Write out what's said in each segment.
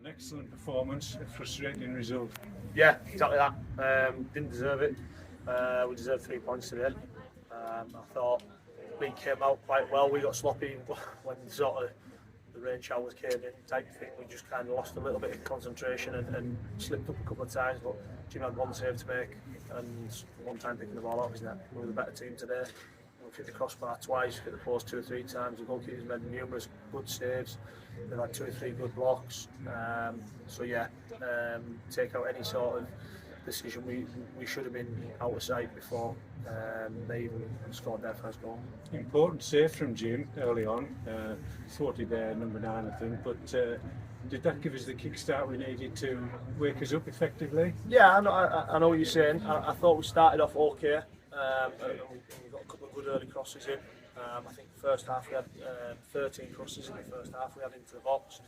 An excellent performance, a frustrating result. Yeah, exactly that. Didn't deserve it. We deserved 3 points today. I thought Leek came out quite well. We got sloppy when sort of the rain showers came in type thing. We just kind of lost a little bit of concentration and slipped up a couple of times. But Jim had one save to make and one time picking the ball out of his net. We were the better team today. We hit the crossbar twice, hit the post 2 or 3 times. The goalkeepers made numerous good saves. They've had 2 or 3 good blocks. Take out any sort of decision. We should have been out of sight before they even scored their first goal. Important save from Jim early on. Thwarted there, number 9, I think. But did that give us the kickstart we needed to wake us up effectively? Yeah, I know what you're saying. I thought we started off okay. We got a couple of good early crosses in. I think the first half we had 13 crosses in the first half we had into the box.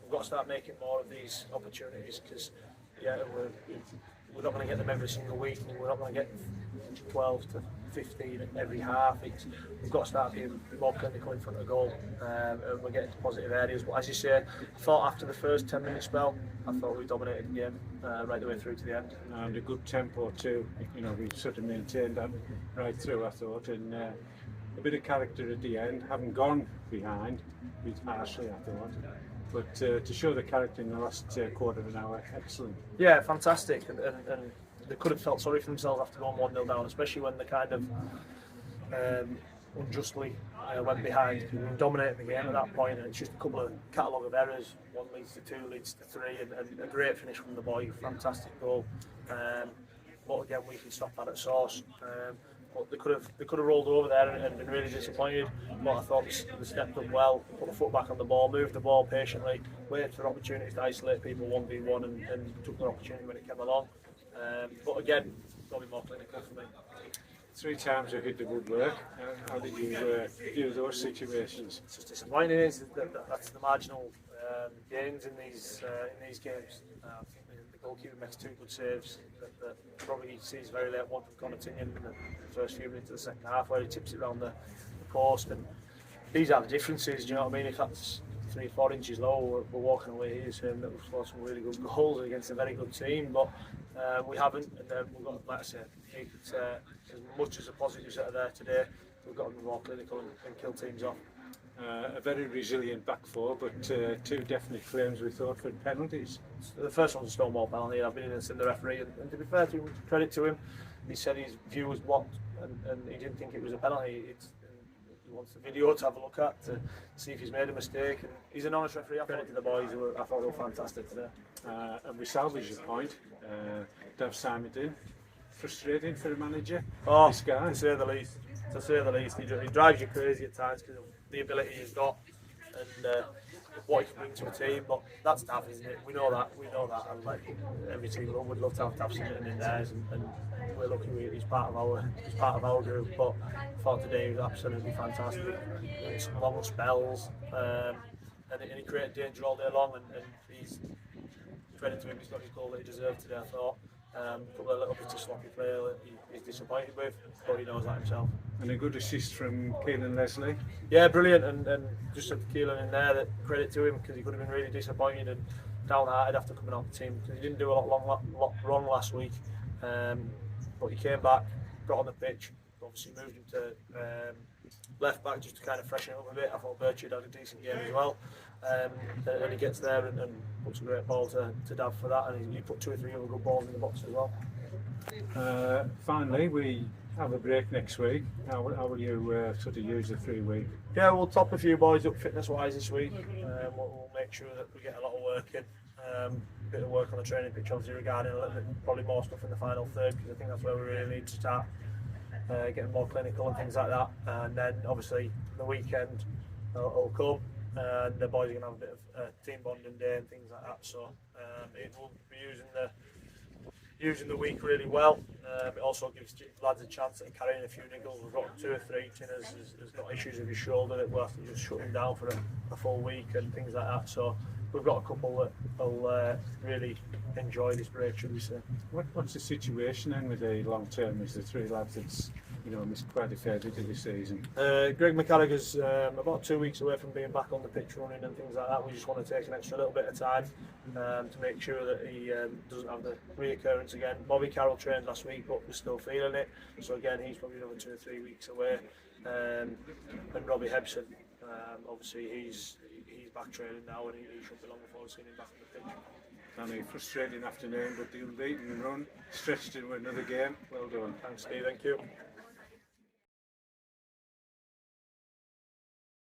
We've got to start making more of these opportunities because we're not going to get them every single week. We're not going to get 12 to 15 every half. We've got to start being more clinical in front of goal and we're getting to positive areas. But as you say, I thought after the first 10-minute spell, I thought we dominated the game right the way through to the end. And a good tempo too. You know, we sort of maintained that right through, I thought. And a bit of character at the end, having gone behind, a bit harshly, I thought. But to show the character in the last quarter of an hour, excellent. Yeah, fantastic. And they could have felt sorry for themselves after going 1-0 down, especially when they kind of unjustly went behind. We were dominating the game at that point, and it's just a couple of catalogue of errors. 1 leads to 2, leads to 3, and a great finish from the boy. Fantastic goal. But again, we can stop that at source. But they could have rolled over there and been really disappointed. But I thought they stepped up well, put the foot back on the ball, moved the ball patiently, waited for opportunities to isolate people 1v1 and took their opportunity when it came along. But again, got to be more clinical for me. 3 times we hit the woodwork. How did you view those situations? It's just disappointing. That's the marginal gains in these games. I think the goalkeeper makes 2 good saves that probably sees very late one from Connaughton in the first few minutes of the second half, where he tips it around the post. And these are the differences. Do you know what I mean? If that's 3-4 inches low, we're walking away here saying that we've scored some really good goals against a very good team, but we haven't. And then we've got, like I said, as much as the positives that are there today, we've got to be more clinical and kill teams off. A very resilient back 4, but 2 definite claims we thought for penalties. So the first one's a Stonewall penalty. I've been in and seen the referee, and to be fair to him, credit to him, he said his view was blocked and he didn't think it was a penalty. He wants the video to have a look at to see if he's made a mistake. And he's an honest referee. I thought to the boys, I thought they were fantastic today. And we salvaged the point. Dav Simon, frustrating for a manager. Oh, this guy. To say the least. To say the least, he drives you crazy at times because of the ability he's got and what he can bring to a team. But that's Dav, isn't it? We know that. And like every team would love to have Dav sitting in theirs, and we're lucky he's part of our group. But I thought today he was absolutely fantastic. Some long spells, and he created danger all day long. And he's credit to him, he's got his goal that he deserved today. I thought. Probably a little bit of sloppy play that he's disappointed with, but he knows that himself. And a good assist from Keelan Leslie. Yeah, brilliant, and just to Keelan in there, that credit to him because he could have been really disappointed and downhearted after coming out of the team because he didn't do a lot wrong last week. But he came back, got on the pitch, obviously moved him to left back just to kind of freshen it up a bit. I thought Birchard had a decent game as well. And he gets there and puts a great ball to Dav for that, and he put 2 or 3 other good balls in the box as well. Finally, we have a break next week. How will you sort of use the 3 week? Yeah, we'll top a few boys up fitness-wise this week. We'll make sure that we get a lot of work in. A bit of work on the training pitch, obviously regarding a little bit, probably more stuff in the final third, because I think that's where we really need to start getting more clinical and things like that. And then obviously the weekend will come. And the boys are going to have a bit of team bonding day and things like that, so it will be using the week really well. It also gives lads a chance at carrying a few niggles. We've got 2 or 3. Tinners has got issues with his shoulder that we'll have to just shut him down for a full week and things like that. So we've got a couple that will really enjoy this break, should we say. What's the situation then with the long term? Is the 3 lads that's you know, missed quite a fair bit of the season. Greg McCallagher's about 2 weeks away from being back on the pitch running and things like that. We just want to take an extra little bit of time to make sure that he doesn't have the reoccurrence again. Bobby Carroll trained last week, but we're still feeling it. So again, he's probably another 2 or 3 weeks away. And Robbie Hebson, obviously he's back training now, and he should be long before we've seen him back on the pitch. Danny, frustrating afternoon, but the unbeaten run stretched into another game. Well done. Thanks, Steve. Thank you.